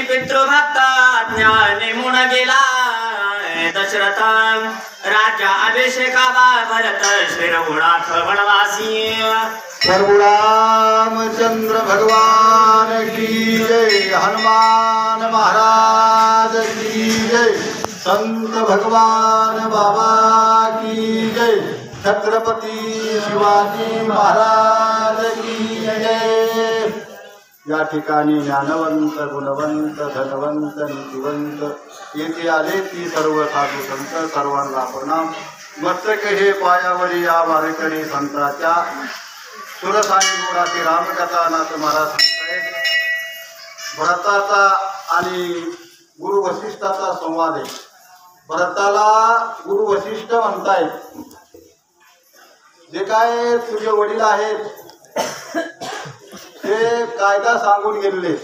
पितृभक्त ज्ञान निमुण गेला दशरथ राजा अभिषेकावा भरत श्रीरघुनाथ वनवासी। प्रभु रामचंद्र भगवान की जय, हनुमान महाराज की जय, संत भगवान बाबा की जय, छत्रपती शिवाजी महाराज की जय। या ठिकाणी ज्ञानवंत गुणवंत धनवंत नीतिवंत येथे आले ती सर्व साधू संत सर्वांना प्रणाम। मस्तक हे पायावरी या वारकरी संतांच्या सुरसानी गुणाची रामकथा नाथ महाराज सांगतायत। भरताचा आणि गुरु वशिष्ठाचा संवाद आहे। भरताला गुरु वशिष्ठ म्हणतायत, जे काय तुझे वडील आहेत ते कायदा सांगून गेले,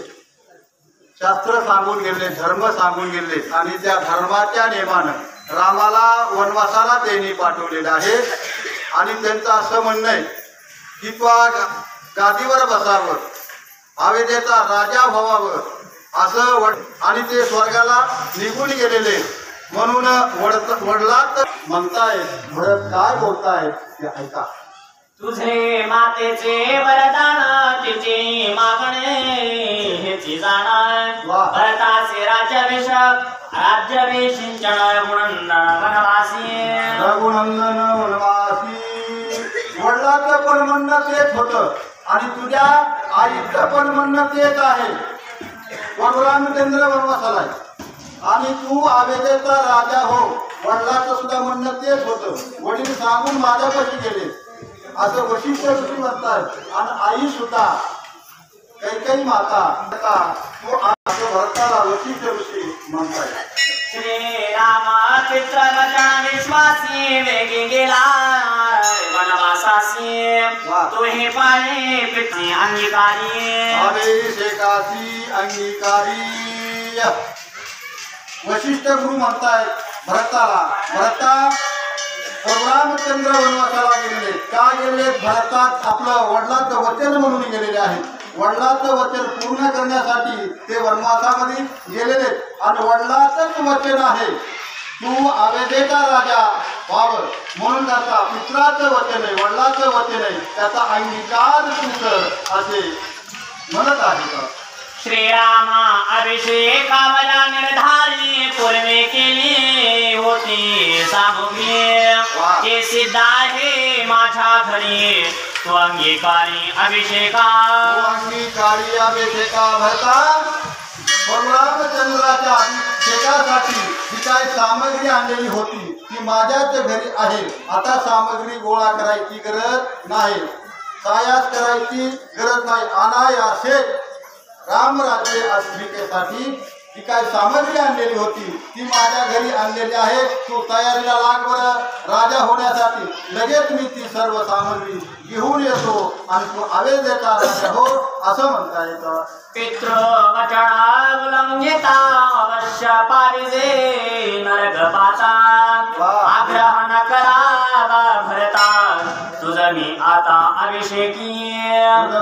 शास्त्र सांगून गेले, धर्म सांगून गेले आणि त्या धर्माच्या नियमानं रामाला वनवासाला त्यांनी पाठवलेलं आहे। आणि त्यांचं असं म्हणणं आहे की तो गादीवर बसावं, अयोध्येचा राजा व्हावं असं आणि ते स्वर्गाला निघून गेलेले म्हणून वडलात म्हणतायत। भरत काय बोलतायत ते ऐका। तुझे मातेचे वरदान तिचे मागणे हेची जाण भरताचे राज्याभिषेक रघुनंदन वनवासी। रघुनंदन वनवासी वडिलांचं पण म्हणणं तेच होतं आणि तुझ्या आईचं पण म्हणणं तेच आहे। रामचंद्र वनवासाला आणि तू अयोध्येचा राजा हो, वडिलांचं सुद्धा म्हणणं तेच होतं। वडील सांगून माझ्यापाशी गेले असं वशिष्ठ ऋषी म्हणतात आणि आई सुद्धा कैकेयी माता तो असं भरताला वशिष्ठ ऋषी म्हणतात। श्रीराम चित्रवचन विश्वासी वेगी गेला वनवासासी। तुही पाणी पितृ अंगीकारी अभिषेकाची अंगीकारी। वशिष्ठ गुरु म्हणतायत भरताला, भरता रामचंद्र वनवासाला गेलेले का गेलेले? भरतात आपलं वडिलांचं वचन म्हणून गेलेले आहेत। वडिलांचं वचन पूर्ण करण्यासाठी ते वनवासामध्ये गेलेले आणि वडिलांचंच वचन आहे तू अयोध्येचा राजा व्हावं म्हणून त्याचा पित्राचं वचन आहे, वडिलांचं वचन आहे, त्याचा अंगीकार तू कर असे म्हणत आहे का? श्रीराम अभिषेकावला निर्धारी पूर्वे केली होती सामुग्री। ते सिद्ध आहे माझ्या घरी तू अंगीकारी अभिषेका। अंगीकारी अभिषेका भरता रामचंद्राच्या अभिषेकासाठी जी काय सामग्री आणलेली होती ती माझ्याच घरी आहे। आता सामग्री गोळा करायची गरज नाही, सायास करायची गरज नाही। अनायासे रामराज्य अभिषेकासाठी जी काय सामग्री आणलेली होती ती माझ्या घरी आणलेली आहे। तू तयारीला लाग बरं राजा होण्यासाठी। लगेच मी ती सर्व सामग्री घेऊन येतो आणि तू अयोध्येचा राजा हो असं म्हणता येतं। पितृवचन उल्लंघिता अवश्य पारिजे नरकपाता। आग्रह न करावा भरता तुझ मी आता अभिषेकी।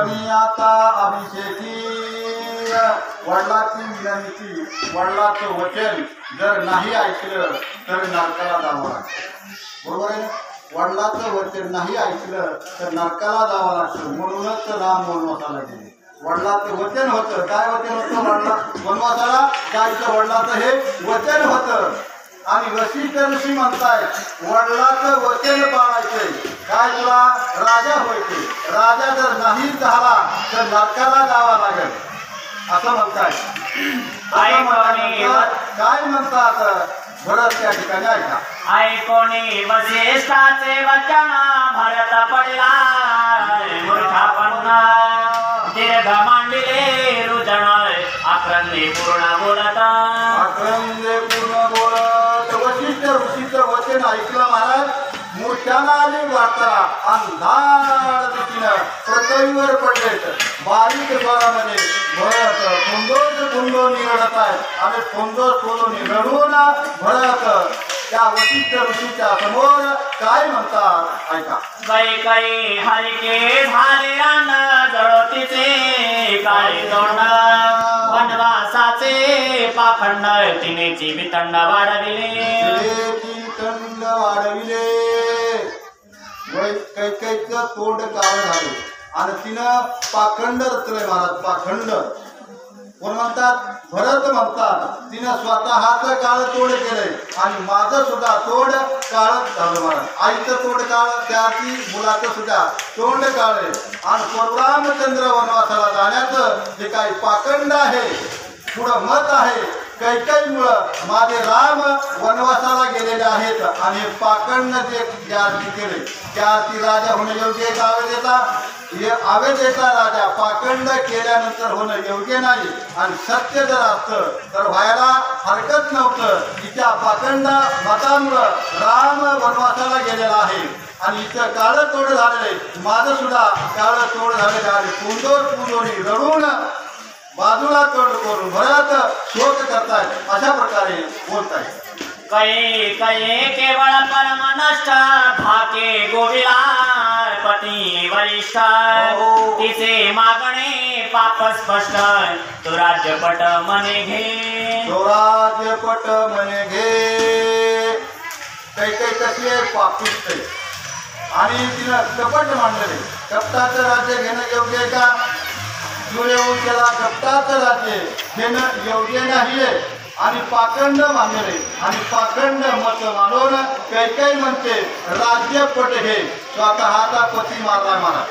मी आता अभिषेकी। वडिलांची विनंती, वडिलांचं वचन जर नाही ऐकलं तर नरकाला जावं लागतं, बरोबर आहे? वडिलांचं वचन नाही ऐकलं तर नरकाला जावं लागतं। म्हणूनच राम वनवासाला गेले। वडिलांचं वचन होतं, काय वचन होतं? वडिला वनवासाला जायचं वडिलांचं हे वचन होतं। आणि वशिष्ठ ऋषी म्हणतायत वडिलांचं वचन पाळायचंय, काय तुला राजा व्हायचे। राजा जर नाही झाला तर नरकाला जावं लागेल असं म्हणताय। काय म्हणतात भरत त्या ठिकाणी ऐका। ऐकोणी वसिष्ठाचे वचन भरत पडला मूर्खापन्न। दीर्घ मांडले रुजन आक्रंदे पूर्ण बोलत। आक्रंदे पूर्ण बोलत वशिष्ठ ऋषीचं वचन ऐकलं महाराज। मूर्छाला आली वार्ता, अंधार दिसणं पृथ्वीवर पडले। बारीक स्वरामध्ये भरत कुंदोज कुंदोनी रडत आहेत आणि कुंदोज कुंदोनी रडून भरत त्या वशिष्ठ ऋषीच्या समोर काय म्हणतात ऐका. कैकई हरिके झाले रान जळतीचे काय तोंड वनवासाचे पाखंड तिनेची वितंड वाढविले थंड वाढविले. कैकईचं तोंड काळ झाले आणि तिनं पाखंड रचलंय महाराज. पाखंड कोण म्हणतात? भरत म्हणतात. तिनं स्वतःच काळ तोड केलंय आणि माझं सुद्धा तोड काळ झालं महाराज. आईचं तोड काळ त्याची मुलाचं सुद्धा तोंड काळ आहे. आणि परशुरामचंद्र वनवासाला जाण्याचं जे काही पाखंड आहे पुढं मत आहे कैकईमुळं माझे राम वनवासाला गेलेले आहेत आणि हे पाखंड जे आरती केले त्या आरती राजा होणं योग्य आहे का आवेदेता? हे आवेदेता राजा पाखंड केल्यानंतर होणं योग्य नाही. आणि सत्य जर असतं तर व्हायला हरकत नव्हतं. तिच्या पाखंड मतामुळं राम वनवासाला गेलेला आहे आणि इथं काळं तोड झालेलं आहे. माझं सुद्धा काळं तोड झालेलं आहे. कुंदोनी रडून बाजूला तोंड करून भरत शोक करतायत. अशा प्रकारे बोलतायत. कैकई केवळ परम नष्ट भाके गोविला पती वरिष्ठ तिचे मागणे पाप स्पष्ट तो राज्यपट मने घे. तो राज्यपट मने घे. कैकई कशी आहे? पापिष्ट आहे आणि तिनं कपट मांडले. कपटाचं राज्य घेणं योग्य आहे का? येऊन त्याला कपटाचं राज्य घेणं योग्य नाहीये आणि पाखंड मानले आणि पाखंड मत मानून कैकई म्हणते राज्यपट घे. स्वतःचा पती मारलाय मला.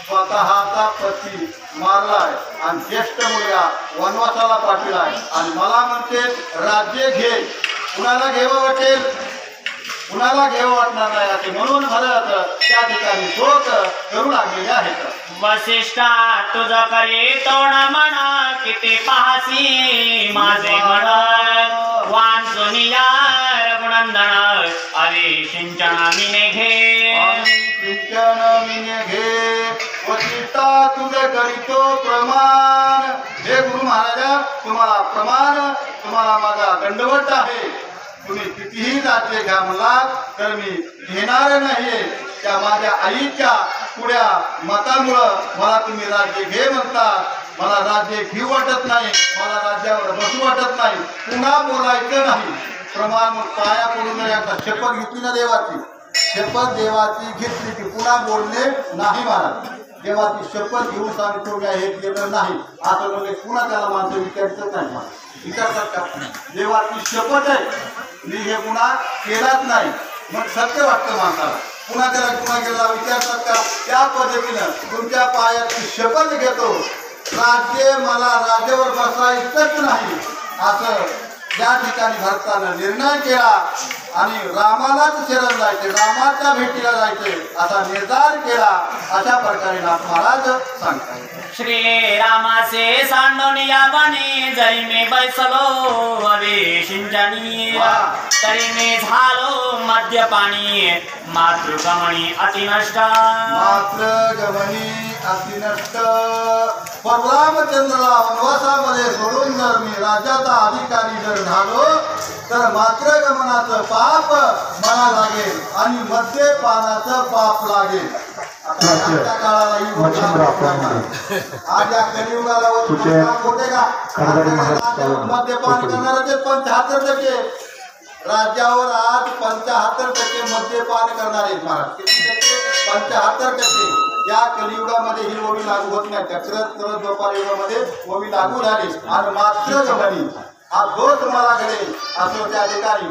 स्वतःचा पती मारलाय आणि ज्येष्ठ मुलगा वनवासाला पाठविलाय आणि मला म्हणते राज्य घे. कुणाला घ्यावं वाटेल? कुणाला घ्यावं वाटणार नाही असे म्हणून भरत त्या ठिकाणी शोक करू लागलेले आहेत. वसिष्ठा तुझ करी तोड म्हणा किती पाहसी माझे म्हण वांचुनिया रघुनंदन अरे सिंचन मिने घे. सिंचन मिने घे. वसिष्ठा तुझ करीतो प्रमाण. हे गुरु महाराजा तुम्हाला प्रमाण, तुम्हाला माझा दंडवट आहे. तुम्ही कितीही राज्य घ्या मला तर मी घेणार नाहीये. त्या माझ्या आईच्या पुढ्या मतामुळं मला तुम्ही राज्य घे म्हणतात. मला राज्य घेऊ वाटत नाही. मला राज्यावर बसू वाटत नाही. पुन्हा बोलायचं नाही. प्रमाण पाया पडून एकदा शपथ घेतली ना देवाची. शपथ देवाची घेतली की पुन्हा बोलणे नाही महाराज. देवाची शपथ घेऊन सांगतो मी हे केलं नाही असं म्हणजे पुन्हा त्याला माणसं विचारतच नाही. मला विचारतात का? देवाची शपथ आहे मी हे गुन्हा केलाच नाही मग सत्य वाटतं माणसाला. पुन्हा त्याला पुन्हा गेला विचारतात का? त्या पद्धतीनं तुमच्या पायाची शपथ घेतो. राज्य मला राज्यावर बसायचंच नाही असं त्या ठिकाणी भरताना निर्णय केला आणि रामालाच शरण जायचे, रामाच्या भेटीला जायचे असा निर्धार केला. अशा प्रकारे नाथ महाराज सांगतात. श्री रामासे सांडोनिया बने जरी मी बैसलो अवे सिंचनी तरी मी झालो मद्यपाणी मातृगमणी अतिनष्ट. मातृगमणी अतिनष्ट. परशुरामचंद्राला वनवासामध्ये सोडून जर मी राज्याचा अधिकारी जर झालो तर मातृगमनाचं पाप मला लागेल आणि मद्यपानाचं पाप लागेल. आजच्या काळाला आज या कलियुगाला होते का? मद्यपान करणारे 75% राज्यावर आज 75% मद्यपान करणारे महाराज. किती टक्के? 75%. या कलियुगामध्ये ही ओवी लागू होत नाही. करत द्वापार युगामध्ये ओवी लागू झाली आणि मातृगमनी हा दोष मला घडेल असं त्या ठिकाणी